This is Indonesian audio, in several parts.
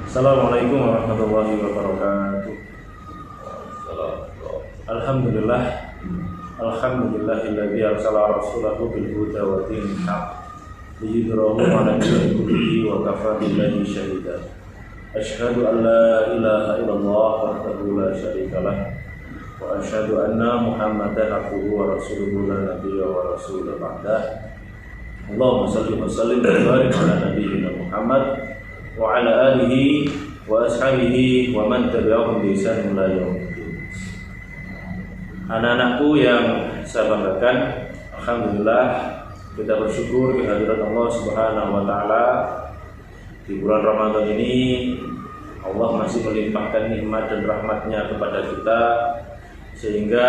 Assalamualaikum warahmatullahi wabarakatuh. Alhamdulillah, alhamdulillahilladzi arsala rasulahu bil huda wa dinil haqq liyudhhirahu 'ala dini kullihi wa kafaa billahi shahida. Asyhadu an la ilaha illallah wahdahu la syarika lah wa asyhadu anna Muhammadan abduhu wa rasuluhu la nabiyya wa rasulullah ba'dah. Allahumma shalli wa sallim wa barik ala nabiyyina Muhammad wa ala alihi wa ashabihi wa man tabi'ahum bi ihsan ila yaumil. Anak-anakku yang saya banggakan, alhamdulillah kita bersyukur kehadiran Allah Subhanahu wa taala di bulan Ramadan ini. Allah masih melimpahkan nikmat dan rahmatnya kepada kita sehingga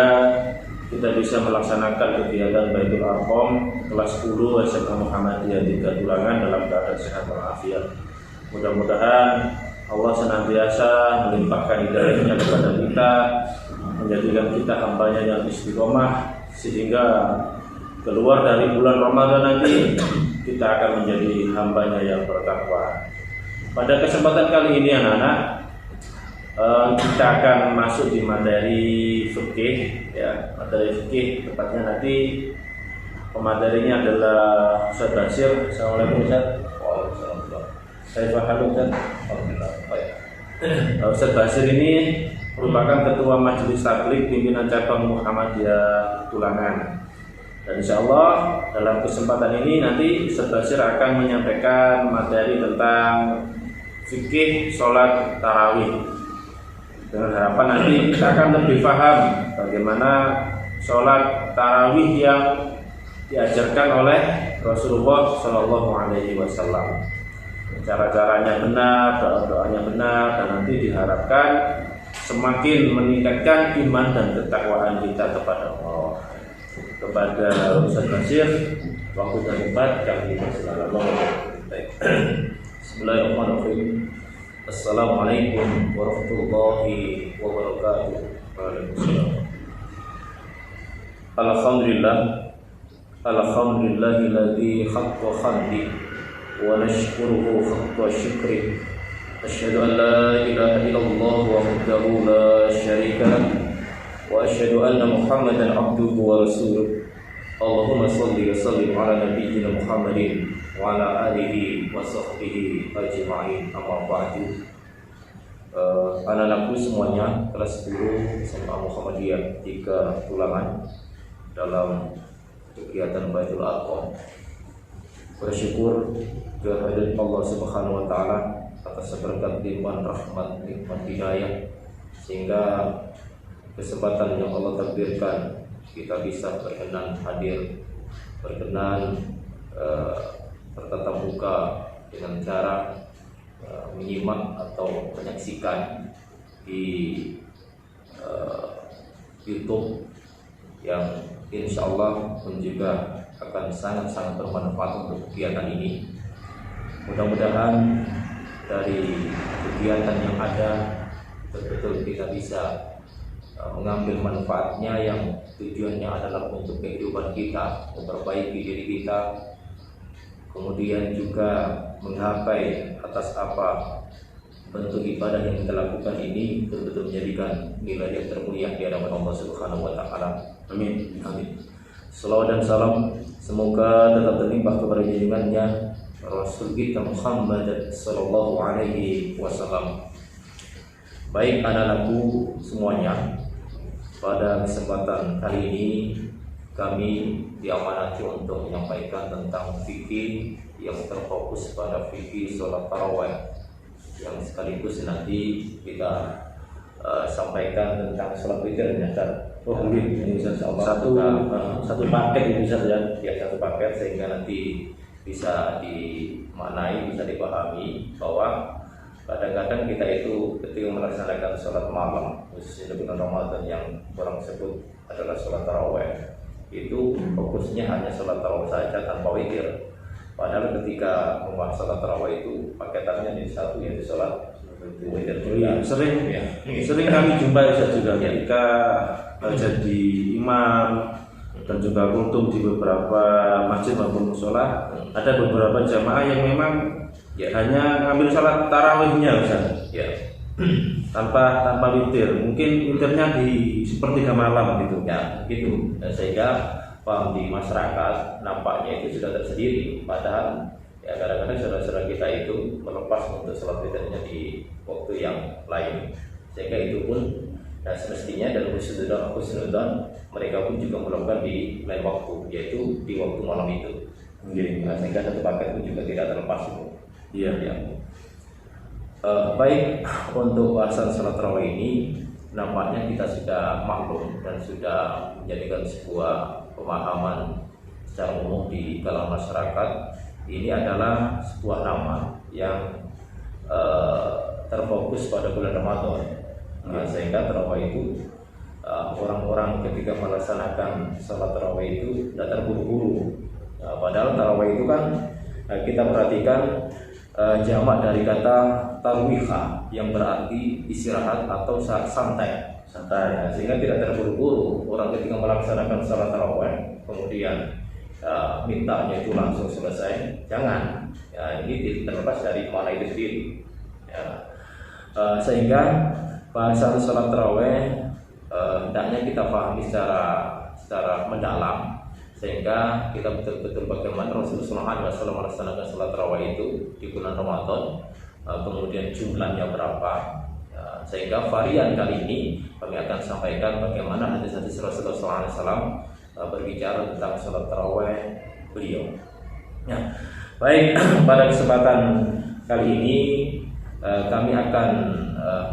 kita bisa melaksanakan kegiatan Baitul Arqam kelas 10 SMA Muhammadiyah 3 Tulangan dalam keadaan sehat walafiat. Mudah-mudahan Allah senantiasa melimpahkan hidayahnya kepada kita, menjadikan kita hambanya yang istiqomah, sehingga keluar dari bulan Ramadan nanti kita akan menjadi hambanya yang bertakwa. Pada kesempatan kali ini anak-anak, kita akan masuk di materi fikih, ya, materi fikih. Tepatnya nanti pematerinya adalah Ustaz Basir. Assalamualaikum Ustaz. Waalaikumsalam. Saya paham Ustaz. Ustaz Basir ini merupakan Ketua Majelis Tabligh Pimpinan Cabang Muhammadiyah Tulangan. Dan insya Allah dalam kesempatan ini nanti Ustaz Basir akan menyampaikan materi tentang fikih sholat tarawih. Dengan harapan nanti kita akan lebih paham bagaimana sholat tarawih yang diajarkan oleh Rasulullah Shallallahu Alaihi Wasallam. Cara-caranya benar, doa-doanya benar, dan nanti diharapkan semakin meningkatkan iman dan ketakwaan kita kepada Allah. Kepada Ustaz Basir, waktu dan tempat kami persilakan. Bismillahirrahmanirrahim. Assalamualaikum warahmatullahi wabarakatuh. Waalaikumsalam. Alhamdulillah, alhamdulillahilladzi haqqa hamdi wa nashkuruhu haqqa syukri. Asyhadu an la ilaha illallah wahdahu la syarika lah wa asyhadu anna Muhammadan abduhu wa rasuluh. Allahumma shalli wa sallim ala nabiyyina Muhammadin wa ala alihi wa sahbihi ajma'in. Amma ba'du. Anak-anakku semuanya, kelas 10 SMA Muhammadiyah 3 Tulangan dalam kegiatan Baitul Arqam, bersyukur kehadirat Allah Subhanahu wa taala atas berkat limpahan rahmat, nikmat hidayah, sehingga kesempatan yang Allah takdirkan kita bisa berkenan hadir, berkenan bertatap muka dengan cara menyimak atau menyaksikan di YouTube yang insya Allah pun juga akan sangat-sangat bermanfaat untuk kegiatan ini. Mudah-mudahan dari kegiatan yang ada betul-betul kita bisa mengambil manfaatnya yang tujuannya adalah untuk kehidupan kita, memperbaiki diri kita, kemudian juga menggapai atas apa bentuk ibadah yang kita lakukan ini betul-betul menjadikan nilai yang termulia di hadapan Allah Subhanahu wa taala. Amin. Amin. Salawat dan salam semoga tetap terlimpah kepada junjungannya Rasul kita Muhammad sallallahu alaihi wasallam. Baik anak-anakku semuanya, pada kesempatan kali ini kami diamanati untuk menyampaikan tentang fikih yang terfokus pada fikih sholat tarawih, yang sekaligus nanti kita sampaikan tentang sholat witir. Oh mungkin ini bisa satu paket ini bisa saja, ya satu paket, sehingga nanti bisa dimaknai, bisa dipahami bahwa kadang-kadang kita itu ketika melaksanakan sholat malam, khususnya di bulan Ramadan yang orang sebut adalah sholat tarawih, itu fokusnya hanya sholat tarawih saja tanpa witir. Padahal ketika membahas sholat tarawih itu paketannya di satu, yaitu sholat witir juga. Sering kami jumpai juga ketika jadi imam dan juga kultum di beberapa masjid maupun musola, ada beberapa jamaah yang memang Ya. Hanya ngambil sholat tarawihnya Ustaz. Ya. tanpa witir. Mungkin witirnya di sepertiga malam gitu. Ya, gitu. Sehingga paham di masyarakat nampaknya itu sudah tersendiri. Padahal ya kadang-kadang saudara-saudara kita itu melepas untuk sholat witirnya di waktu yang lain. Sehingga itu pun semestinya dalam husnudzon mereka pun juga melakukan di lain waktu, yaitu di waktu malam itu. Sehingga satu paket pun juga tidak terlepas itu. Iya. Ya. Baik, untuk bahasan sholat tarawih ini nampaknya kita sudah maklum dan sudah menjadikan sebuah pemahaman secara umum di kalangan masyarakat. Ini adalah sebuah nama yang terfokus pada bulan Ramadan. Sehingga tarawih itu orang-orang ketika melaksanakan sholat tarawih itu tidak terburu-buru. Padahal tarawih itu kan kita perhatikan jamak dari kata tarwiha yang berarti istirahat atau santai. Sehingga tidak terburu-buru orang ketika melaksanakan sholat tarawih kemudian mintanya itu langsung selesai. Jangan. Ini terlepas dari mana itu sendiri. Sehingga bahasan sholat tarawih hendaknya kita pahami secara mendalam, sehingga kita betul-betul bagaimana Rasulullah SAW melaksanakan sholat tarawih itu di bulan Ramadan, kemudian jumlahnya berapa, sehingga varian kali ini kami akan sampaikan bagaimana hadis-hadis Rasulullah SAW berbicara tentang sholat tarawih beliau. Baik, pada kesempatan kali ini kami akan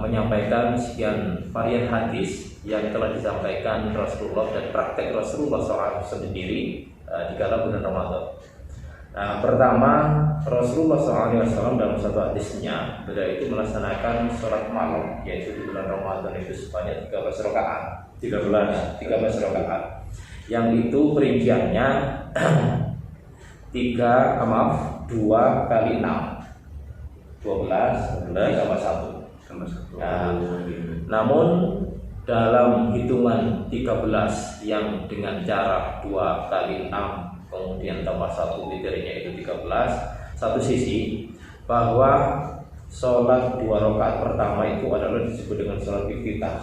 menyampaikan sekian varian hadis yang telah disampaikan Rasulullah dan praktek Rasulullah SAW sendiri di kala bulan Ramadan. Pertama, Rasulullah SAW dalam satu hadisnya beliau itu melaksanakan sholat malam, yaitu di bulan Ramadan itu sebanyak 13 rakaat. 13 rakaat. Yang itu perinciannya 2 kali 6. 12 tambah 1. Namun dalam hitungan 13 yang dengan jarak 2 kali 6 kemudian tambah 1 witirnya itu 13, satu sisi bahwa sholat 2 rakaat pertama itu adalah disebut dengan sholat iftitah.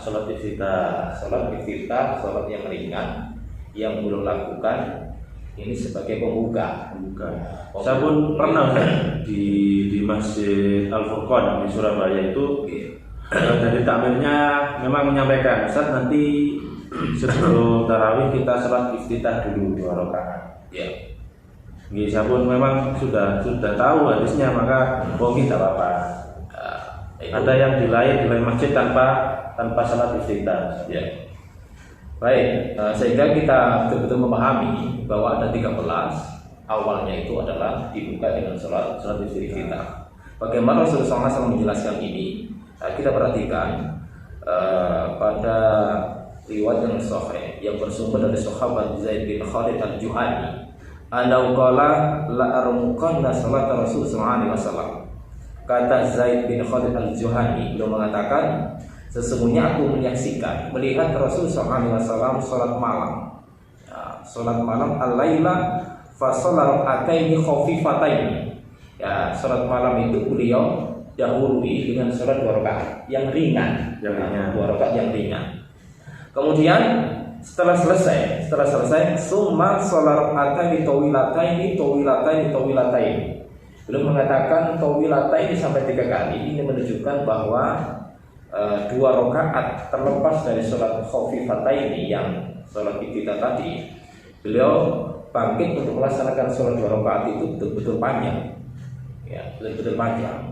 Sholat yang ringan yang belum lakukan ini sebagai pembuka. Saya pun pernah di Masjid Al-Furqan di Surabaya itu. Dari takmirnya memang menyampaikan, Ustaz nanti sebelum tarawih kita sholat iftitah dulu 2 rakaat. Ya. Saya pun memang sudah tahu hadisnya, maka tidak apa-apa. Ada yang di lain masjid tanpa sholat iftitah. Ya. Baik, sehingga kita betul-betul memahami bahwa ada 13 awalnya itu adalah dibuka dengan sholat iftitah. Bagaimana Rasulullah SAW menjelaskan ini? Kita perhatikan pada riwayat yang sahih yang bersumber dari sahabat Zaid bin Khalid al-Juhani, anau qala la armuqanna salat Rasul sallallahu alaihi wasallam. Kata Zaid bin Khalid al-Juhani, beliau mengatakan, sesungguhnya aku melihat Rasul sallallahu alaihi wasallam salat malam. Salat malam al-laila fa salat ataini khafifataini. Salat malam itu beliau dahului dengan sholat 2 rakaat yang ringan, 2 rakaat yang ringan. Kemudian setelah selesai, summa sholat rakaat tawilataini. Belum mengatakan tawilataini sampai 3 kali. Ini menunjukkan bahwa 2 rakaat terlepas dari sholat khafifataini yang sholat kita tadi, beliau bangkit untuk melaksanakan sholat 2 rakaat itu betul-betul panjang, betul-betul panjang.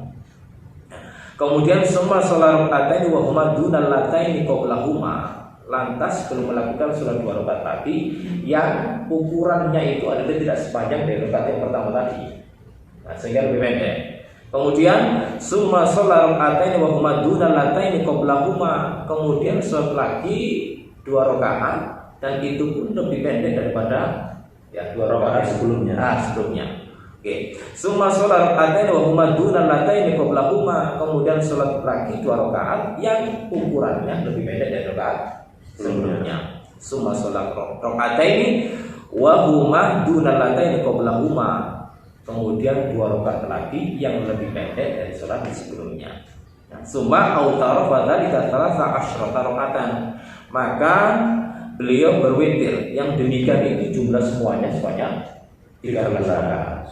Kemudian semua sholat rakaat wa huma dunal lataini qablahuma. Lantas belum melakukan sholat 2 rakaat tadi yang ukurannya itu adalah tidak sepanjang dari rakaat yang pertama tadi. Sehingga lebih pendek. Kemudian semua sholat rakaat wa huma dunal lataini qablahuma. Kemudian sholat lagi 2 rakaat dan itu pun lebih pendek daripada 2 rakaat sebelumnya. Oke. Summa sholat rakaat wa huma dunal lataini qablahuma. Kemudian sholat lagi 2 rakaat yang ukurannya lebih pendek dari rakaat sebelumnya. Summa sholat rakaataini wa huma dunal lataini qablahuma. kemudian 2 rakaat lagi yang lebih pendek dari sholat sebelumnya. Summa autara fadzalika thalatha asyrata rakaatan. Maka beliau berwitir yang demikian itu jumlah semuanya sebanyak 13 rakaat.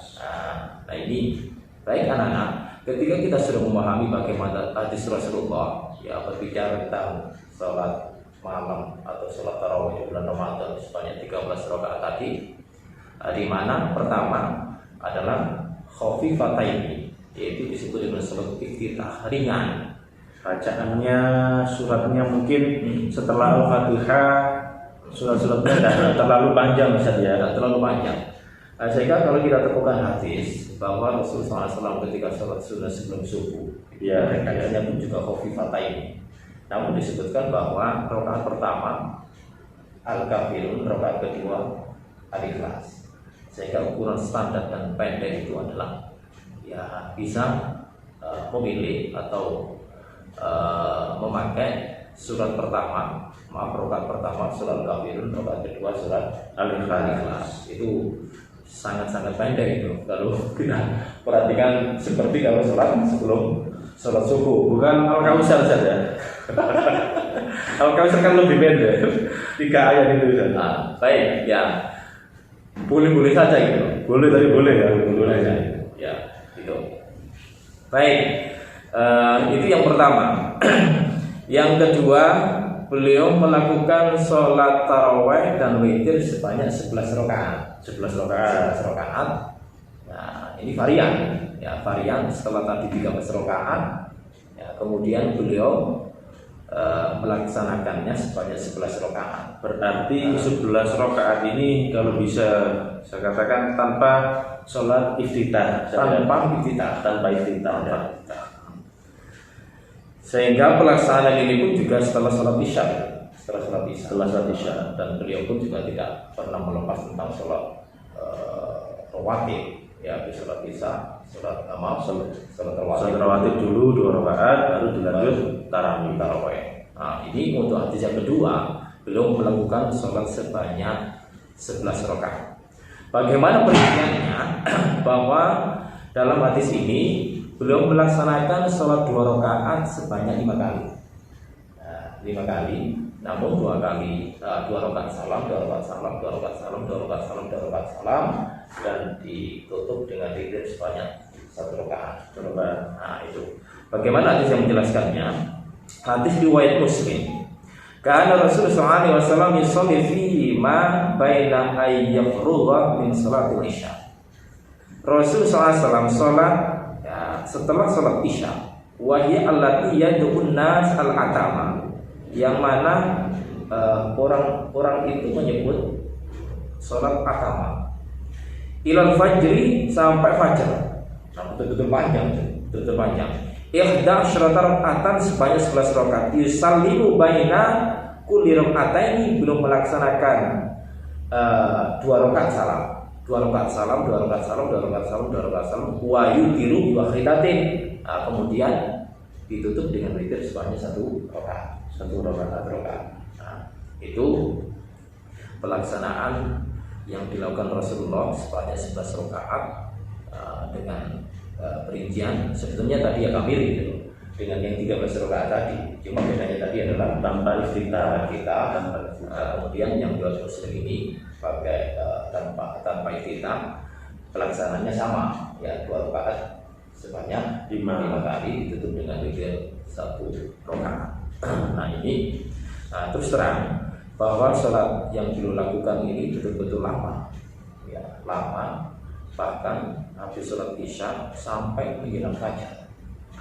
Nah ini baik anak-anak, ketika kita sudah memahami bagaimana hadis Rasulullah ya berbicara tentang sholat malam atau sholat tarawih di bulan Ramadan sebanyak 13 rakaat tadi, di mana pertama adalah khafifataini, yaitu disebut dengan sholat iftitah ringan. Bacaannya suratnya mungkin setelah Al-Fatihah surat-suratnya tidak terlalu panjang Ustaz ya, tidak terlalu panjang. Sehingga kalau kita temukan hadis bahwa Rasulullah SAW ketika sholat sunnah sebelum subuh, ya, rakaatnya pun juga khafifataini. Namun disebutkan bahwa rakaat pertama Al-Kafirun, rakaat kedua Al-Ikhlas. Sehingga ukuran standar dan pendek itu adalah ya bisa memilih atau memakai surat pertama, rakaat pertama surat Al-Kafirun, rakaat kedua surat Al-Ikhlas. Itu sangat-sangat pendek itu kalau kita perhatikan, seperti kalau sholat sebelum sholat subuh. Bukan Al-Kausar saja. Al-Kausar kan lebih pendek, 3 ayat itu. Nah, baik ya, boleh-boleh saja gitu. Boleh tadi boleh ya, boleh saja. Ya, itu. Baik, itu yang pertama. Yang kedua, beliau melakukan sholat tarawih dan witir sebanyak 11 rakaat. 11 rakaat. Nah, ini varian. Ya, varian setelah tadi 13 rakaat. Ya, kemudian beliau melaksanakannya sebanyak 11 rakaat. Berarti 11 rakaat ini kalau bisa saya katakan tanpa sholat iftitah. Tanpa iftitah. Sehingga pelaksanaan ini pun juga setelah sholat isya. Setelah sholat isya. Dan beliau pun juga tidak pernah melepas tentang sholat rawatib. Ya, di sholat isya, sholat rawatib dulu 2 rakaat, baru dilanjut tarawih. Nah, ini untuk hadis yang kedua, beliau melakukan sholat sebanyak 11 rakaat. Bagaimana perinciannya? Bahwa dalam hadis ini beliau melaksanakan sholat 2 rakaat sebanyak 5 kali. 5 kali, namun 2 rakaat salam, 2 rakaat salam, 2 rakaat salam, 2 rakaat salam, 2 rakaat salam, dan ditutup dengan witir sebanyak 1 rakaat. Nah, itu. Bagaimana hadis yang menjelaskannya? Hadis riwayat Muslim. Karena Rasulullah SAW yusalli fihi ma baina ayyafrudha min salatil isya. Rasulullah SAW sholat ya, setelah sholat isya. Wahya allati yad'un nas al-atama, yang mana orang itu menyebut sholat atama ilal fajri, sampai fajar. Nah, betul-betul panjang. Ihda asyrata rakaatan, sebanyak 11 rakaat. Yusallimu baina kulli rakaatain, belum melaksanakan 2 rakaat salam. 2 rakaat salam, 2 rakaat salam, 2 rakaat salam, 2 rakaat salam. Wa yutiru bi akhiratin. Nah, kemudian ditutup dengan witir sebanyak 1 rakaat. Nah, itu pelaksanaan yang dilakukan Rasulullah sebanyak 11 rakaat dengan perincian sebetulnya tadi ya kamil gitu dengan yang 13 rakaat tadi, cuma bedanya tadi adalah tanpa iftitah kemudian yang dua Muslim ini pakai tanpa iftitah, pelaksananya sama ya, 2 rakaat sebanyak 5 kali ditutup dengan witir 1 rakaat. Nah ini terus terang bahwa sholat yang beliau lakukan ini betul-betul lama ya, bahkan habis sholat isya sampai menjelang fajar.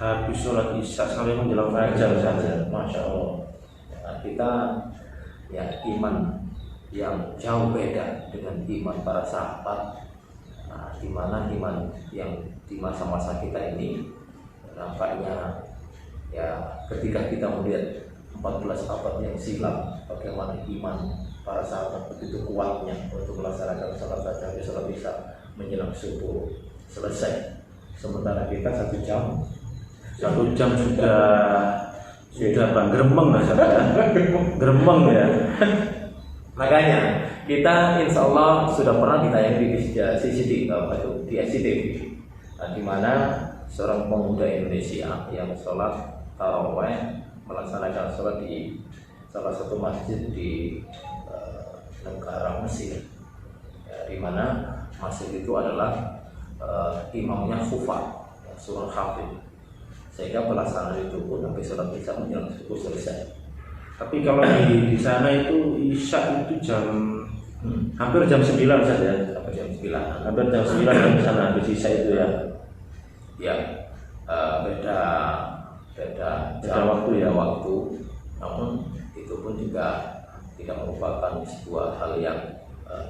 Habis sholat isya sampai menjelang fajar saja, masya Allah. Nah, kita ya iman yang jauh beda dengan iman para sahabat. Nah, di mana iman yang di masa-masa kita ini nampaknya ya, ketika kita melihat 14 abad yang silam, bagaimana iman para sahabat begitu kuatnya untuk melaksanakan sholat fajar, sholat isya menjelang subuh selesai, sementara kita 1 jam sudah bang gremeng ya. Gremeng ya. Makanya Kita insya Allah sudah pernah ditayang di CCTV, di SCTV, di mana seorang pemuda Indonesia yang sholat taraweh melaksanakan sholat di salah satu masjid di negara Mesir, ya, di mana masjid itu adalah imamnya khufat, seorang hafid, sehingga pelaksanaan itu pun sampai sholat isya menjelang subuh selesai. Tapi kalau di sana itu isya itu hampir jam 9 saja. Sampai jam 9. Hampir jam 9 di sana habis isya itu ya. Ya, beda waktu ya. Namun itu pun juga tidak merupakan sebuah hal yang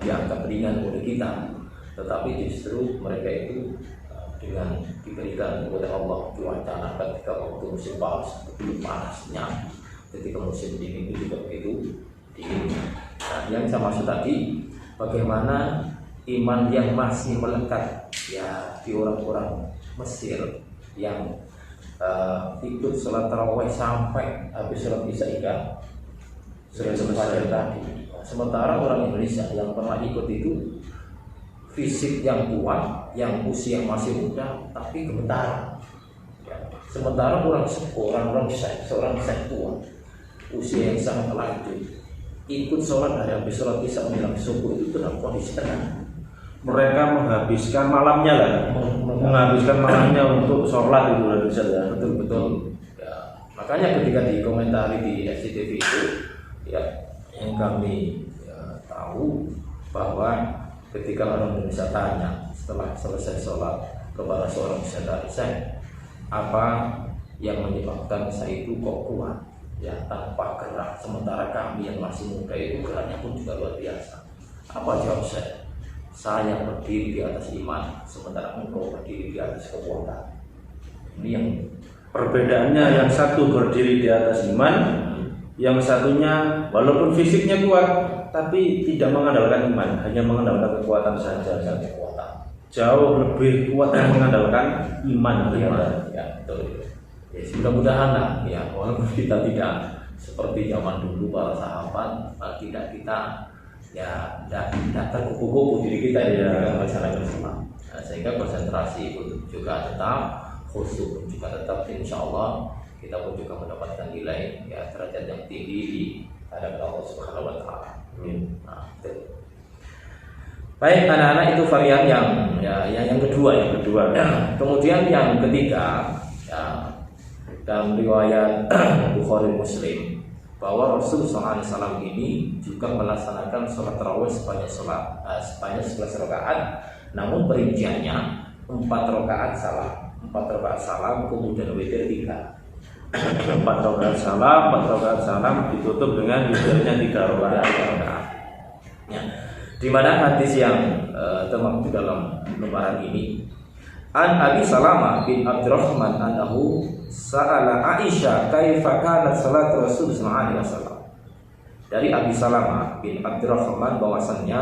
dianggap ringan oleh kita, tetapi justru mereka itu dengan diberikan oleh Allah diwacana ketika waktu musim panas begitu panasnya, ketika musim dingin itu juga begitu dingin. Nah, yang saya maksud tadi, bagaimana iman yang masih melekat ya di orang-orang Mesir yang ikut sholat tarawih sampai habis sholat isya selesai tadi. Sementara orang Indonesia yang pernah ikut itu fisik yang kuat, yang usia masih muda, tapi gemetaran. Ya. Sementara seorang syekh tua, usia yang sangat lanjut, ikut sholat dari habis sholat isya menjelang subuh itu dalam kondisi tenang. Mereka menghabiskan malamnya lah, menghabiskan malamnya untuk sholat itu lah bisa ya. Betul. Ya. Makanya ketika dikomentari di SCTV itu, ya yang kami tahu bahwa ketika orang Indonesia tanya setelah selesai sholat kepada seorang syekh, apa yang menyebabkan saya itu kok kuat ya tanpa gerak, sementara kami yang masih muda itu geraknya pun juga luar biasa. Apa jawab saya berdiri di atas iman, sementara engkau berdiri di atas kekuatan. Ini yang perbedaannya, yang satu berdiri di atas iman, yang satunya walaupun fisiknya kuat tapi tidak mengandalkan iman, hanya mengandalkan kekuatan saja. Jauh lebih kuat yang mengandalkan iman. Ya, betul. Ya, mudah-mudahan lah, ya, walaupun kita tidak seperti zaman dulu para sahabat, tidak kita ya tidak terkuku-kuku diri kita ya masyarakat Islam. Nah, sehingga konsentrasi untuk juga tetap, khusyuk juga tetap, insya Allah kita pun juga mendapatkan nilai ya derajat yang tinggi di hadapan Allah Subhanahu wa taala. Nah, baik anak-anak, itu varian yang kedua. Kemudian yang ketiga ya, dalam riwayat Bukhari Muslim bahwa Rasulullah SAW ini juga melaksanakan sholat tarawih sebanyak 11 rakaat, namun perinciannya 4 rakaat salam kemudian witir 3. 4 rakaat salam ditutup dengan witirnya 3 rakaat. Ya. Di mana hadis yang termaktub dalam lembaran ini, An Abi Salamah bin Abdurrahman annahu sa'ala Aisyah kaifa kanat salat Rasul sallallahu alaihi wasallam. Dari Abi Salamah bin Abdurrahman bahwasannya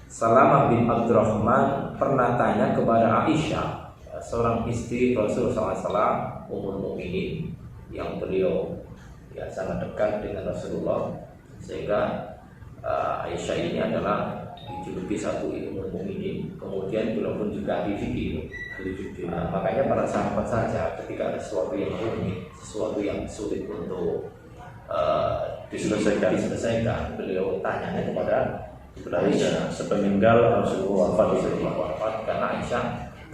Salamah bin Abdurrahman pernah tanya kepada Aisyah, seorang istri Rasulullah SAW, Ummul Mukminin, yang beliau ya sangat dekat dengan Rasulullah, sehingga Aisyah ini adalah dijuluki satu Ummul Mukminin. Kemudian beliau pun juga ahli fikih. Makanya para sahabat saja ketika ada sesuatu yang rumit, sesuatu yang sulit untuk diselesaikan, beliau tanyanya kepada Aisyah. Sepeninggal Rasulullah wafat, karena Aisyah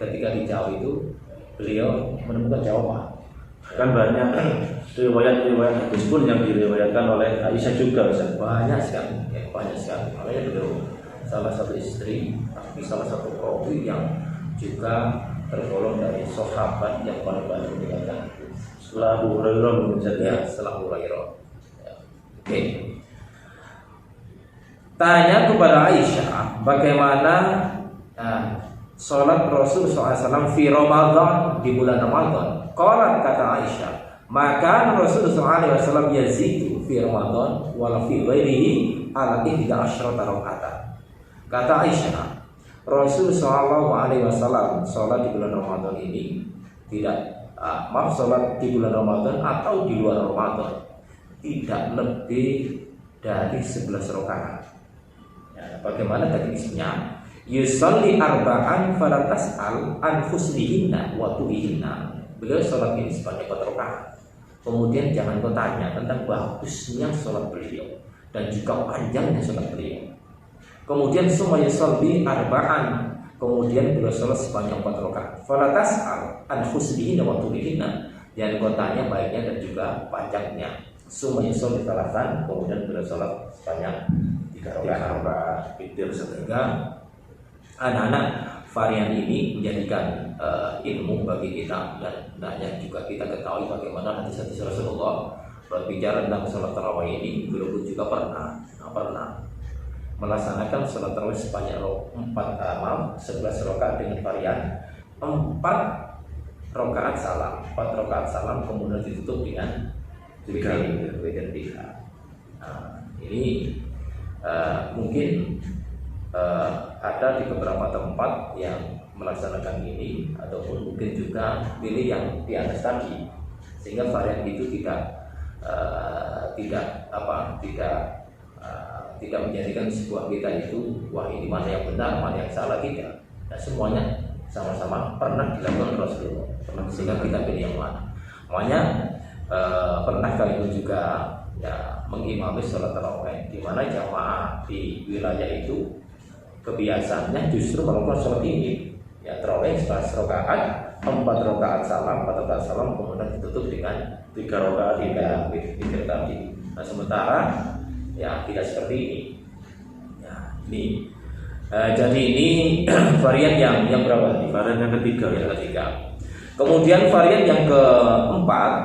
ketika dijawab itu beliau menemukan jawaban. Kan banyak riwayat hadis pun yang diriwayatkan oleh Aisyah juga, banyak sekali. Makanya beliau salah satu istri, tapi salah satu perawi yang juga tergolong dari sahabat yang paling banyak dikatakan setelah Abu Hurairah setelah Abu Hurairah. Oke. Tanya kepada Aisyah bagaimana sholat Rasul SAW fi Ramadan, di bulan Ramadan. Qalat, kata Aisyah, maka Rasul SAW yazidu fi Ramadan wala fi ghairihi ala 11 rakaat. Kata Aisyah, Rasul SAW sholat di bulan Ramadan ini sholat di bulan Ramadan atau di luar Ramadan tidak lebih dari 11 rakaat. Ya, bagaimana teknisnya? Yusalli arba'an fala tas'al an husnihinna wa tuhihinna. Beliau sholat ini sebanyak 4 rakaat. Kemudian jangan kau tanya tentang bagusnya sholat beliau dan juga panjangnya sholat beliau. Kemudian summa yusalli arba'an. Kemudian beliau sholat sebanyak 4 rakaat. Fala tas'al an husnihinna wa tuhihinna. Jangan kau tanya baiknya dan juga panjangnya. Summa yusalli thalathan. Kemudian beliau sholat sebanyak 3 rakaat. Sehingga anak-anak varian ini menjadikan ilmu bagi kita, dan hendaknya juga kita ketahui bagaimana hadis-hadis Rasulullah berbicara tentang sholat tarawih ini. Beliau pun juga pernah melaksanakan sholat tarawih sebanyak 11 rakaat dengan varian 4 rakaat salam, 4 rakaat salam kemudian ditutup dengan witir 3. Nah, ini mungkin ada di beberapa tempat yang melaksanakan ini, ataupun mungkin juga pilih yang di atas tadi, sehingga varian itu tidak menjadikan sebuah kita itu wah ini mana yang benar, mana yang salah, tidak. Nah, semuanya sama-sama pernah dilakukan Rasulullah, sehingga kita pilih yang mana. Makanya pernah kali itu juga ya mengimami sholat tarawih, di mana jamaah di wilayah itu kebiasaannya justru melakukan sholat ini, ya tarawih 11 rakaat, 4 rakaat salam, 4 rakaat salam, kemudian ditutup dengan 3 rakaat witir tadi. Nah, sementara ya tidak seperti ini. Ya, ini jadi ini varian yang berapa? Varian yang ketiga. Kemudian varian yang keempat,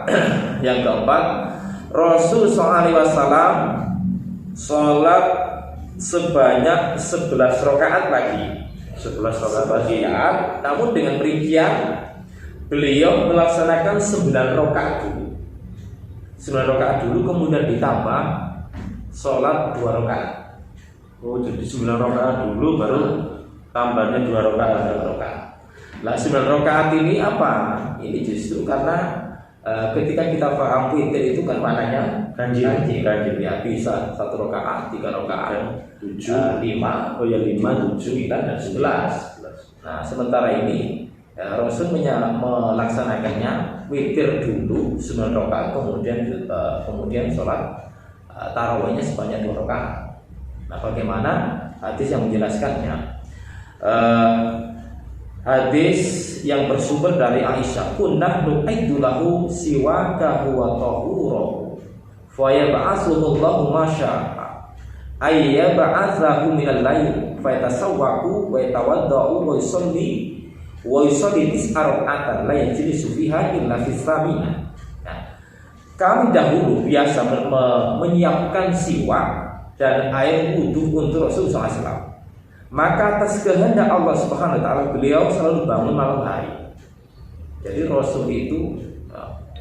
Rasul SAW sholat sebanyak 11 rakaat lagi. 11 rakaat lagi. Namun dengan perincian beliau melaksanakan 9 rakaat dulu. 9 rakaat dulu, kemudian ditambah sholat 2 rakaat. Oh, jadi 9 rakaat dulu baru tambahnya 2 rakaat. Nah, 9 rakaat ini apa? Ini justru karena ketika kita paham witir itu kan maknanya ganjil ya, bisa 1 rakaat, 3 rakaat, 7, 5, 5, 7, 9 dan 11. Nah, sementara ini Rasul melaksanakannya witir dulu 9 rakaat, kemudian sholat tarawihnya sebanyak 2 rakaat. Nah, bagaimana hadis yang menjelaskannya? Hadis yang bersumber dari Aisyah, kunna nu'iddu lahu siwaka huwa tahuru fa yab'atsullahu ma syaa ay yab'atsahu minal lail fa yatasawwaqu wa yatawaddau wa yusalli tis'a rak'atan la yajlisu fiha illa fi tsaminah. Nah, kami dahulu biasa menyiapkan siwak dan air wudu untuk Rasulullah SAW. Maka atas kehendak Allah Subhanahu wa taala beliau selalu bangun malam hari. Jadi Rasul itu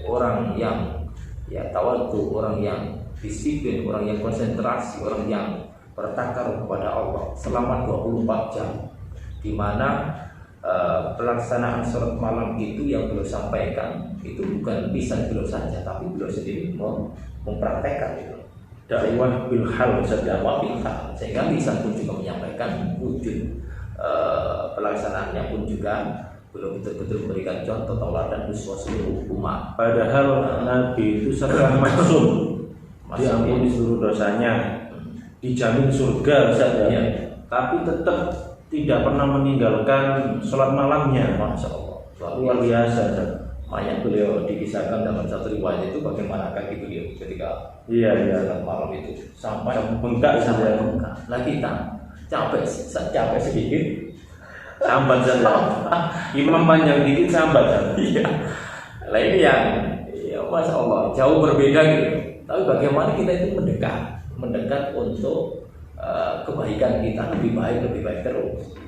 orang yang tawadhu, orang yang disiplin, orang yang konsentrasi, orang yang bertakar kepada Allah selama 24 jam. Di mana pelaksanaan sholat malam itu yang beliau sampaikan itu bukan lisan beliau saja, tapi beliau sendiri mempraktekkan itu. Dakwah bil hal, sehingga lisan pun juga menyampaikan, wujud pelaksanaannya pun juga belum betul-betul memberikan contoh tauladan uswah seluruh umat. Padahal Nabi itu setelah maksum diampuni seluruh dosanya, dijamin surga saja, ya. Tapi tetap tidak pernah meninggalkan sholat malamnya. Masya Allah, luar biasa. Makanya beliau dikisahkan dalam satu riwayat itu bagaimana kaki beliau ketika sholat malam itu sampai bengkak. Nah, kita capek sedikit, sambat saja. Imam panjang dikit sambat saja. Iya. Nah, ini yang Masya Allah jauh berbeda gitu. Tapi bagaimana kita itu mendekat untuk kebaikan kita lebih baik terus.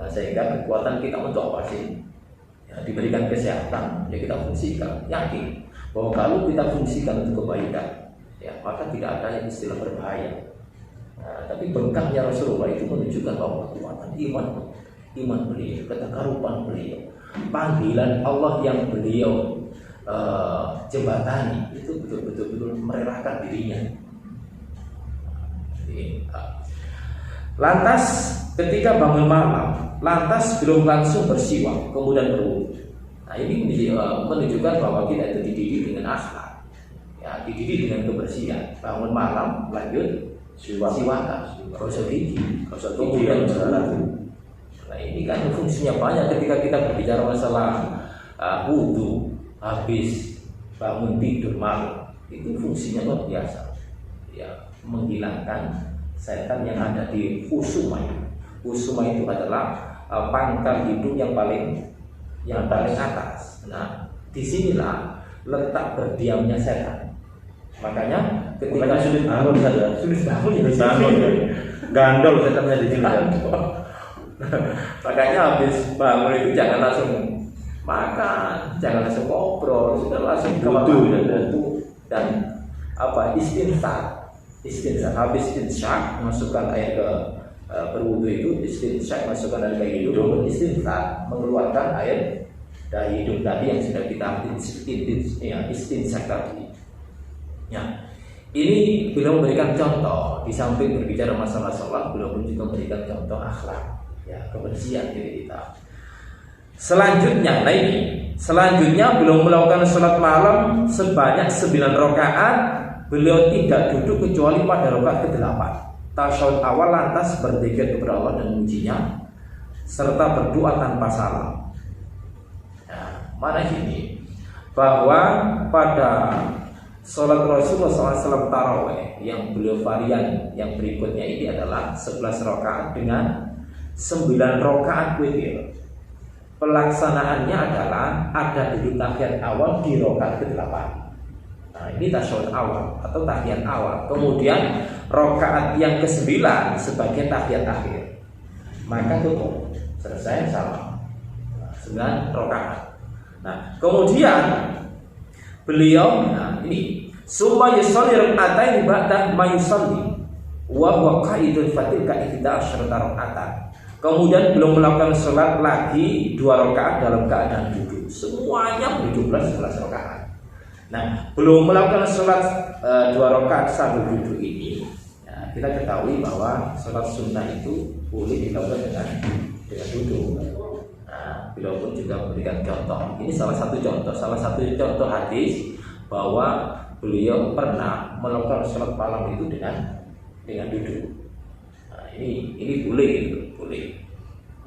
Sehingga kekuatan kita untuk apa sih? Diberikan kesehatan, ya kita fungsikan, yakin bahwa kalau kita fungsikan untuk kebaikan, ya maka tidak ada yang istilah berbahaya. Nah, tapi bengkaknya Rasulullah itu menunjukkan bahwa kekuatan iman beliau, ketakarupan beliau, panggilan Allah yang beliau jembatani itu betul-betul merelakan dirinya. Lantas ketika bangun malam, lantas belum langsung bersiwak, kemudian berwudu. Nah, ini menunjukkan bahwa kita itu dididik dengan akhlak, ya, dididik dengan kebersihan. Bangun malam, lanjut siwakan, gosok gigi, kemudian berwudu. Nah, ini kan fungsinya banyak ketika kita berbicara masalah wudu habis bangun tidur malam. Itu fungsinya luar biasa, ya, menghilangkan setan yang ada di husuma. Husuma itu adalah pangkal hidung yang paling atas. Nah, disinilah letak berdiamnya setan. Makanya ketika sulit bangun saja, gandol setannya di sini. Makanya habis bangun itu jangan langsung makan, jangan langsung ngobrol, sudah langsung wudu dan istinsyak. Habis istinsyak masukkan air ke berwudu itu, istinsyak masukkan air ke hidung, istinsyak mengeluarkan air dari hidung tadi yang sudah kita istinsyak tadi. Ya, ini beliau memberikan contoh, di samping berbicara masalah sholat, beliau pun juga memberikan contoh akhlak, ya, kebersihan diri kita. Selanjutnya beliau melakukan sholat malam sebanyak 9 rakaat. Beliau tidak duduk kecuali pada rakaat ke-8. Tasyahud awal lantas berzikir kepada Allah dan memujinya serta berdoa tanpa salam. Nah, mana ini bahwa pada sholat Rasulullah SAW taraweh yang beliau varian yang berikutnya ini adalah 11 rakaat dengan 9 rakaat witir. Pelaksanaannya adalah ada duduk tahiyat awal di rakaat ke-8. Nah, ini tasyahud awal atau tahiyat awal. Kemudian rakaat yang ke-9 sebagai tahiyat akhir. Maka tutup, selesai salam. 9 rakaat. Nah, kemudian beliau ini summa yusalli rak'atain ba'da ma yusalli wa huwa qa'idun fatilka ihda asyarata rak'atan. Kemudian belum melakukan sholat lagi 2 rakaat dalam keadaan duduk. Semuanya 17 rakaat. Nah, belum melakukan sholat 2 rakaat sambil duduk ini, ya, kita ketahui bahwa sholat sunnah itu boleh dilakukan dengan duduk. Nah, beliau pun juga memberikan contoh. Ini salah satu contoh hadis bahwa beliau pernah melakukan sholat malam itu dengan duduk. Nah, ini boleh gitu, boleh.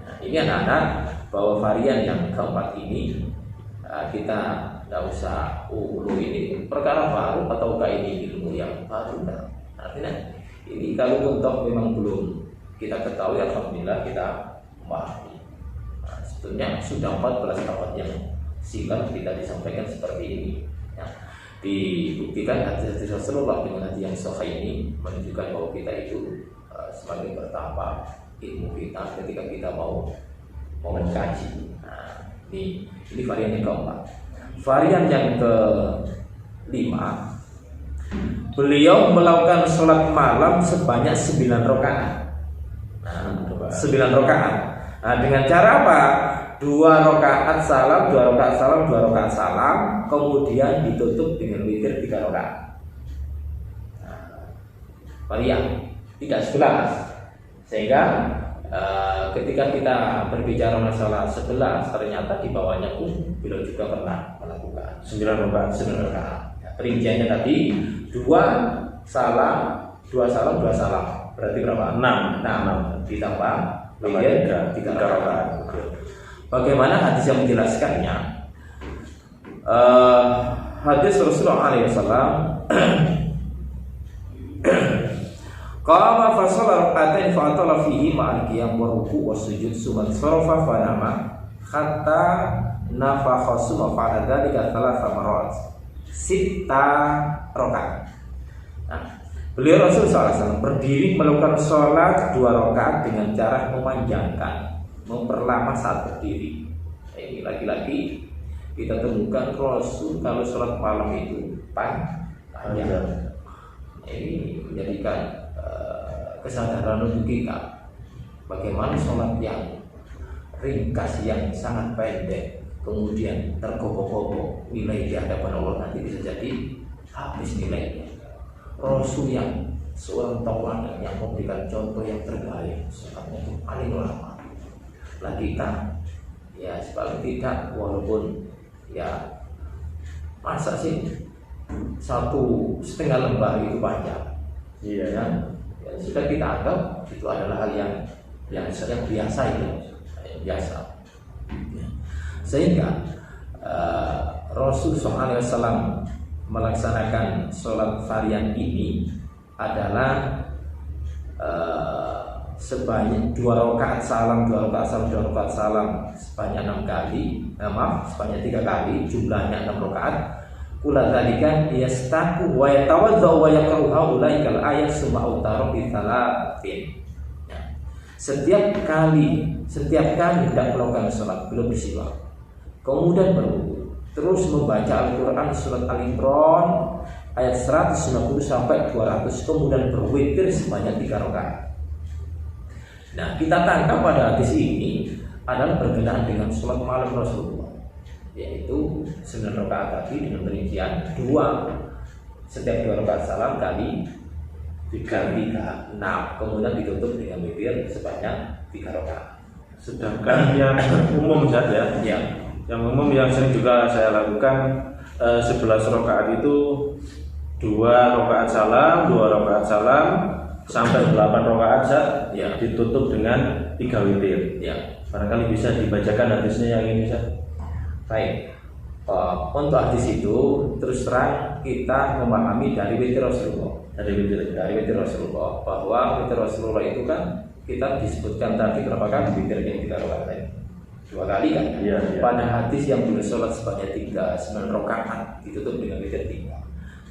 Nah, ini anak-anak bahwa varian yang keempat ini kita tidak usah ini perkara baru ataukah ini ilmu yang baru. Nah, artinya ini kalau untuk memang belum kita ketahui, alhamdulillah kita memahami. Nah, sebetulnya sudah 14 abad yang silam kita disampaikan seperti ini. Nah, dibuktikan hadis Rasulullah dengan hadis yang sahih ini menunjukkan bahwa kita itu semakin bertambah ilmu kita ketika kita mau mengkaji. Nah, ini varian yang keempat. Varian yang ke-5, beliau melakukan sholat malam sebanyak 9 rakaat. Nah, 9 rakaat. Nah, dengan cara apa? 2 rakaat salam, 2 rakaat salam, 2 rakaat salam, kemudian ditutup dengan witir 3 rakaat. Nah, varian tidak 11. Sehingga ketika kita berbicara masalah 11, ternyata di bawahnya pun beliau juga pernah melakukan 9 rakaat. Ya, perinciannya tadi 2 salam, 2 salam. Berarti berapa? 6 ditambah 3 rakaat. Bagaimana hadis yang menjelaskannya? Hadis Rasulullah SAW qama fa shalla rak'atain fa atala fihi ma'al qiyam wa ruku' wa sujud summa sarafa fa nama hatta nafakha summa fa'ala dzalika 3 marat 6 rakaat. Nah, beliau Rasulullah SAW berdiri melakukan sholat 2 rakaat dengan cara memanjangkan, memperlama saat berdiri. Ini lagi-lagi kita temukan Rasul kalau sholat malam itu panjang. Ini menjadikan kesadaran untuk kita bagaimana sholat yang ringkas, yang sangat pendek, kemudian tergopoh-gopoh, nilai di hadapan Allah nanti bisa jadi habis nilainya. Rasul yang seorang tauladan yang memberikan contoh yang terbaik, sholatnya itu paling lama. Lah kita, ya paling tidak walaupun ya masa sih 1,5 lembar itu panjang, Iya. ya, ya sudah kita anggap itu adalah hal yang biasa itu, yang biasa. Ya. Sehingga Rasul SAW melaksanakan sholat varian ini adalah sebanyak 2 rakaat salam, 2 rakaat salam, 2 rakaat salam sebanyak 6 kali, sebanyak 3 kali, jumlahnya 6 rakaat. Kula dzalika yastaku wa yatawadda wa yaqra'u haulaikal ayat summa utara bi thalathin. Setiap kali hendak melakukan sholat belum bersiwak, kemudian berwudu, terus membaca Al-Quran surat Al-Imran ayat 190 sampai 200, kemudian berwitir sebanyak 3 rakaat. Nah, kita tangkap pada hadis ini adalah berkenaan dengan sholat malam Rasulullah, yaitu 9 rakaat tadi dengan perincian 2, setiap 2 rakaat salam kali 3, 6, kemudian ditutup dengan witir sebanyak 3 rakaat. Sedangkan yang umum saja, Ya. yang umum yang sering juga saya lakukan 11 rakaat itu 2 rakaat salam, 2 rakaat salam sampai 8 rakaat Ya. ditutup dengan 3 witir. Ya. Barangkali bisa dibacakan hadisnya yang ini, Ustaz. Baik. Untuk hadis itu terus terang kita memahami dari witir Rasulullah. Dari witir Rasulullah, bahwa witir Rasulullah itu kan kita disebutkan tadi berapa kali witirnya kita rakaat? 2 kali kan? Iya. Pada hadis yang beliau sholat sebanyak 9 rakaat ditutup dengan witir 3.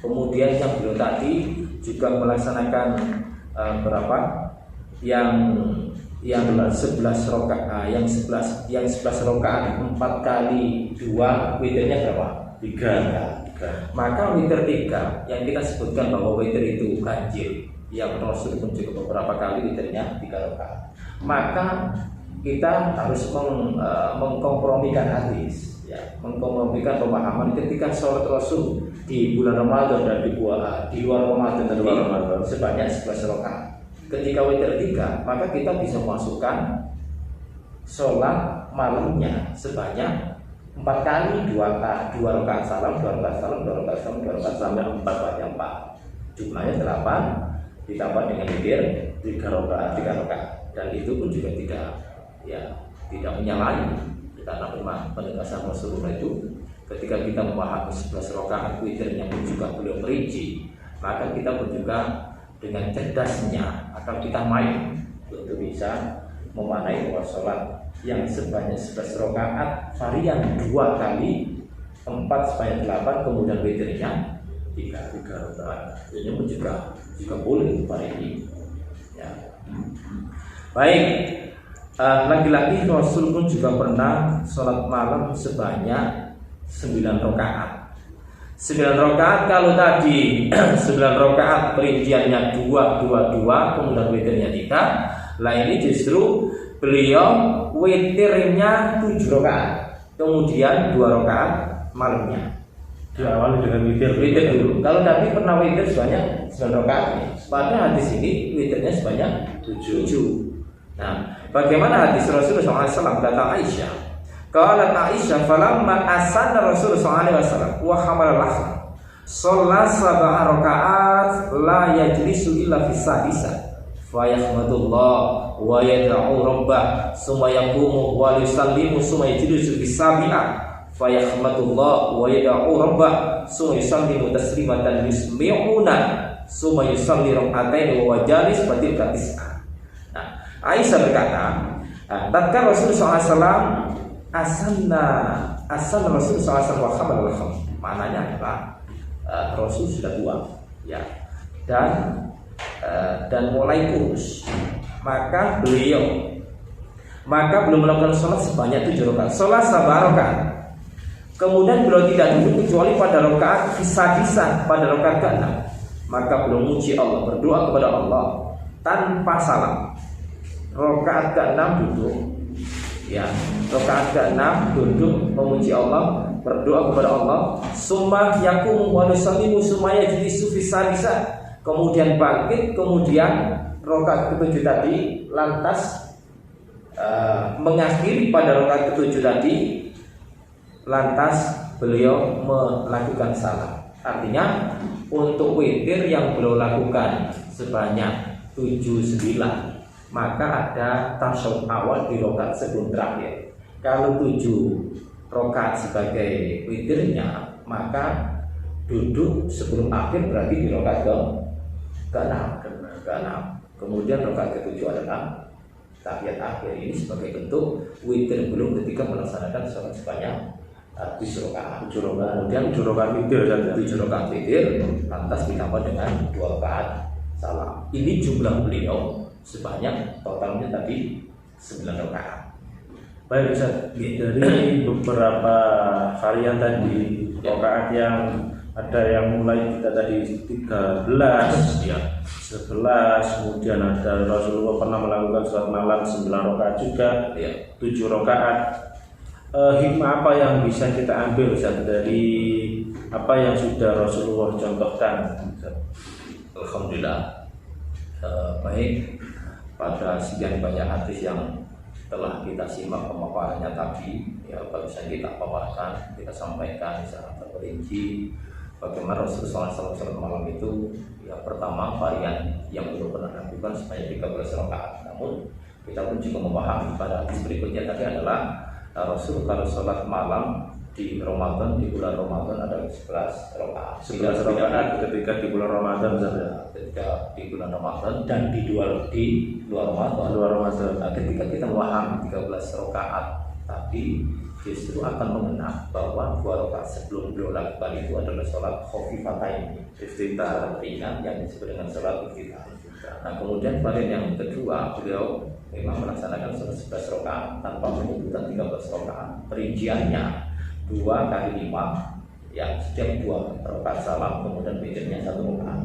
Kemudian yang beliau tadi juga melaksanakan berapa? Yang 11 rakaat, yang 11 rakaat 4 kali 2 witirnya berapa? 3. Maka witir 3 yang kita sebutkan bahwa witir itu ganjil, yang Rasul pun juga beberapa kali witirnya 3 rakaat. Maka kita harus mengkompromikan hadis, ya, mengkompromikan pemahaman ketika sholat Rasul di bulan Ramadan dan di luar Ramadan sebanyak 11 rakaat. Ketika witir 3, maka kita bisa masukkan sholat malamnya sebanyak 4 kali 2 rakaat salam, 2 rakaat salam, 2 rakaat salam, 2 rakaat sampai 4 banyak 4. Jumlahnya 8 ditambah dengan witir 3 rakaat. Dan itu pun juga tidak menyalahi, karena memang penegasan Rasulullah itu ketika kita memahami 11 rakaat witirnya pun juga beliau merinci, maka kita pun juga dengan cerdasnya akan kita main untuk bisa memaknai bahwa sholat yang sebanyak 11 rakaat varian 2 kali 4 sebanyak 8, kemudian witirnya 3 rakaat. Ini pun juga boleh pada ini. Ya. Baik, lagi-lagi Rasul pun juga pernah sholat malam sebanyak 9 rakaat. 9 rakaat kalau tadi 9 rakaat perinciannya 2, kemudian witirnya 3. Lah ini justru beliau witirnya 7 rakaat, kemudian 2 rakaat malamnya. Diawali dengan witir dulu. Kalau tadi pernah witir sebanyak 9 rakaat, pada hadis ini witirnya sebanyak 7. Nah, bagaimana hadis Rasulullah SAW kata Aisyah? Qalat Aisyah falamma asana Rasulullah SAW wa hamala lahma sholat 7 rakaat la yajlisu illa fi sadisa fa yahmadullah wa yad'u rabbah summa yaqumu wa yusallimu summa yajlisu fi sabi'ah fa yahmadullah wa yad'u rabbah summa yusallimu taslimatan yusmi'una summa yusalli rak'atain wa wajalis batil katis'ah. Aisyah berkata, tatkala Rasulullah SAW asan Rasulullah SAW wa khabar al-kham. Maknanya adalah Rasul sudah tua, ya, dan mulai kurus. Maka belum melakukan sholat sebanyak 7 rakaat. Sholat 7 rakaat. Kemudian beliau tidak duduk kecuali pada rakaat kisah pada rakaat ke-6. Maka beliau memuji Allah, berdoa kepada Allah tanpa salam. Rakaat ke-6 duduk, ya, rakaat ke-6 duduk memuji Allah, berdoa kepada Allah. Summa yaqumu wa yusallimu summa yajlisu fi sadisa. kemudian bangkit, kemudian rakaat ketujuh tadi lantas mengakhiri pada rakaat ketujuh tadi, lantas beliau melakukan salam. Artinya untuk witir yang beliau lakukan sebanyak 7-9, maka ada tasyahud awal di rakaat sebelum terakhir. Kalau 7 rakaat sebagai witirnya, maka duduk sebelum akhir berarti di rakaat ke-6. Kemudian rakaat ke-7 adalah tahiyat akhir. Ini sebagai bentuk witir belum ketika melaksanakan sholat sebanyak 7 rakaat. Kemudian 7 rakaat witir dan 7 rakaat witir lantas ditambah dengan 2 rakaat salam. Ini jumlah beliau sebanyak totalnya tadi 9 rakaat. Baik Ustaz, dari beberapa varian tadi rakaat yang ada yang mulai kita tadi 13, Ya. 11, kemudian ada Rasulullah pernah melakukan sholat malam 9 rakaat juga, Ya. 7 rakaat. Hikmah apa yang bisa kita ambil Ustaz dari apa yang sudah Rasulullah contohkan? Alhamdulillah. Baik, pada sekian banyak hadis yang telah kita simak pemaparannya tadi, ya barusan kita paparkan, kita sampaikan secara terperinci bagaimana Rasulullah SAW malam itu. Ya pertama, varian yang belum pernah lakukan sebanyak 13 rakaat. Namun kita pun juga memahami pada hadis berikutnya tadi adalah Rasul kalau sholat malam di Ramadan, di bulan Ramadan ada 11 rakaat. 11 rakaat ketika di bulan Ramadan saja. Ketika di bulan Ramadan dan di luar Ramadan. Nah, ketika kita memahami 13 rakaat tadi, justru akan mengenal bahwa 2 rakaat sebelum beliau lakukan itu adalah sholat khofifatain, iftitah ringan yang disebut dengan sholat iftitah. Nah, kemudian varian yang kedua, beliau memang melaksanakan sholat 11 rakaat tanpa menyebutan 13 rakaat. Perinciannya 2 kali 5, ya setiap 2 rakaat salam, kemudian witirnya 1 rakaat.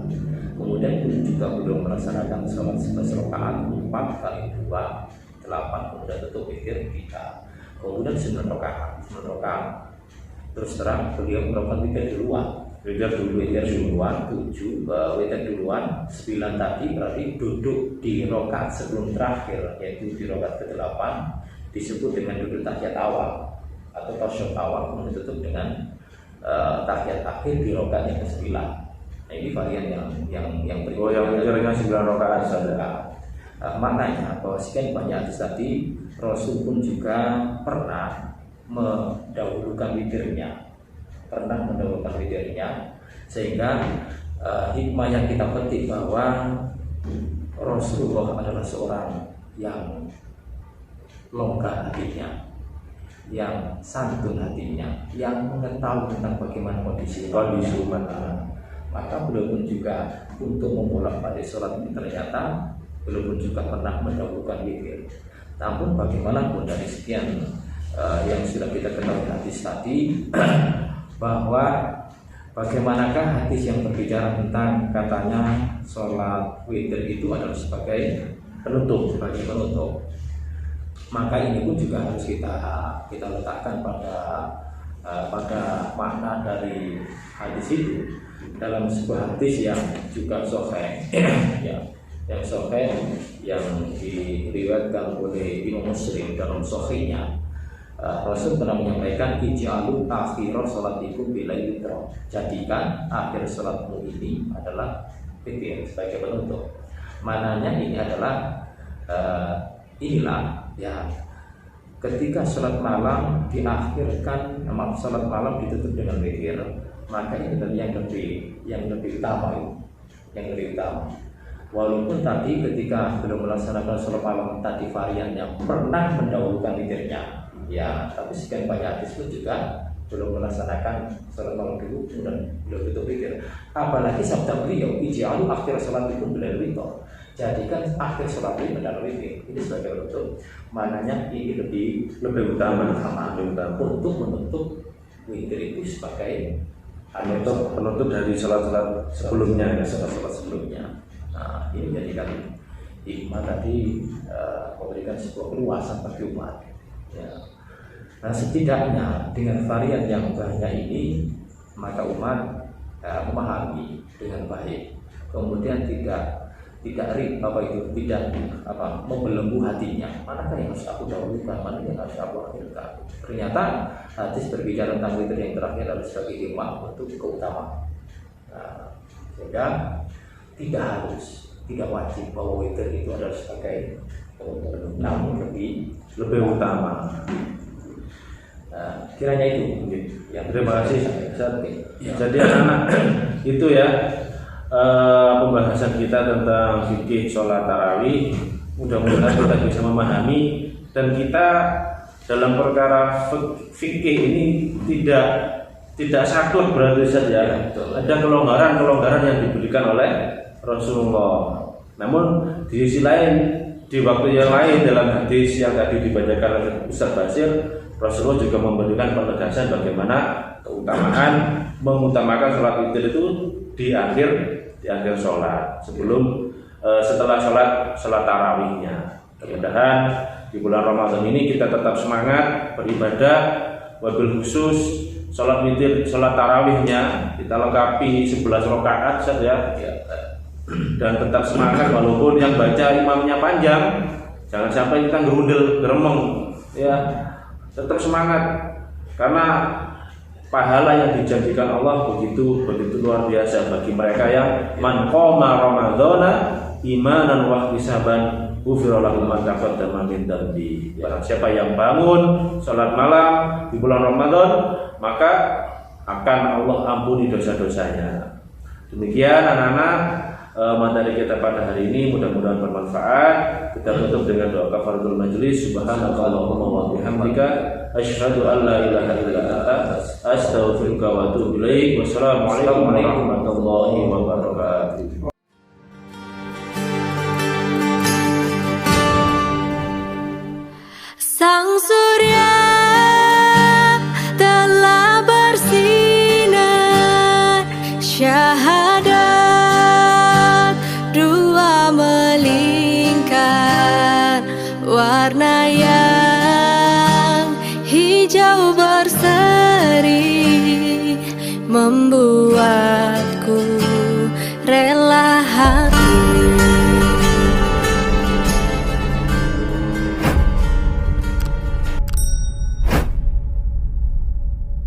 Kemudian juga beliau melaksanakan sholat 11 rakaat 4 kali 2, 8, kemudian tutup witir 3. Kemudian 9 rakaat. Terus terang beliau melakukan witir duluan. Witir duluan 7, witir duluan 9 tadi berarti duduk di rakaat sebelum terakhir, yaitu di rakaat ke-8 disebut dengan duduk tahiyat awal atau tasyahud awal, kemudian tutup dengan tahiyat akhir di rakaat yang ke-9. Nah, ini varian yang berikutnya. Yang witirnya 9 rakaat saja. Maknanya bahwa sekian banyak hadis tadi, Rasul pun juga pernah mendahulukan witirnya, sehingga hikmah yang kita petik bahwa Rasulullah adalah seorang yang longgar hatinya, yang santun hatinya, yang mengetahui tentang bagaimana kondisi umat. Maka beliau pun juga untuk membolak-balik sholat ini ternyata beliau pun juga pernah mendahulukan witir. Namun bagaimanapun dari sekian yang sudah kita ketahui hadis tadi, bahwa bagaimanakah hadis yang berbicara tentang katanya sholat witir itu adalah sebagai penutup, maka ini pun juga harus kita letakkan pada makna dari hadis itu dalam sebuah hadis yang juga sahih, yang sahih yang diriwayatkan oleh Imam Muslim dalam sahihnya. Rasul pernah menyampaikan ij'alu akhir salatikum bilail witr. Jadikan akhir salatmu ini adalah witir sebagai penutup. Mananya ini adalah inilah ya, ketika salat malam diakhirkan, salat malam ditutup dengan witir, maka ini adalah yang lebih utama. Walaupun tadi ketika belum melaksanakan sholat malam tadi variannya pernah mendahulukan witirnya, ya, tapi sekian banyak hadis pun juga belum melaksanakan sholat malam dulu kemudian belum tutup witir. Apalagi sabda beliau, ij'alu akhir sholatikum bilail witr. Jadikan akhir sholat itu adalah witir. Ini sebagai penutup. Mananya ini lebih utama untuk menutup witir itu sebagai penutup dari sholat sebelumnya. Nah, ini menjadikan hikmah tadi memberikan sebuah keluasan bagi umat. Ya. Nah, setidaknya dengan varian yang banyak ini, maka umat memahami dengan baik kemudian tidak membelenggu hatinya. Manakah yang harus aku dahulukan, mana yang harus aku akhirkan? Ternyata hadis berbicara tentang witir yang terakhir adalah sebagai imam untuk keutamaan. Nah, sehingga tidak wajib bahwa witir itu adalah sebagai namun lebih utama. Nah, kiranya itu yang terima kasih. Jadi anak-anak itu ya pembahasan kita tentang fikih sholat tarawih. Mudah-mudahan kita bisa memahami dan kita dalam perkara fikih ini tidak sakit berarti saja. Ada kelonggaran yang diberikan oleh Rasulullah. Namun di sisi lain, di waktu yang lain dalam hadis yang tadi dibacakan oleh Ustaz Basir, Rasulullah juga memberikan penegasan bagaimana keutamaan mengutamakan sholat witir itu di akhir sholat setelah sholat tarawihnya. Mudah-mudahan di bulan Ramadan ini kita tetap semangat beribadah, wabil khusus sholat witir, sholat tarawihnya kita lengkapi 11 rakaat saja ya. Dan tetap semangat walaupun yang baca imamnya panjang, jangan sampai kita geremeng ya, tetap semangat karena pahala yang dijanjikan Allah begitu luar biasa bagi mereka yang man qoma ramadhana imanan wa ihtisaban ghufira lahu ma taqaddama min dhanbi. Barang siapa yang bangun salat malam di bulan Ramadan, maka akan Allah ampuni dosa-dosanya. Demikian anak-anak materi kita pada hari ini, mudah-mudahan bermanfaat. Kita tutup dengan doa kafaratul majelis. Subhanakallahumma wa bihamdika asyhadu an la ilaha illa anta astaghfiruka wa atubu ilaik. Wassalamualaikum warahmatullahi wabarakatuh. Sang surya telah bersinar, syahadat dua melingkar, warna yang hijau berseri membuatku rela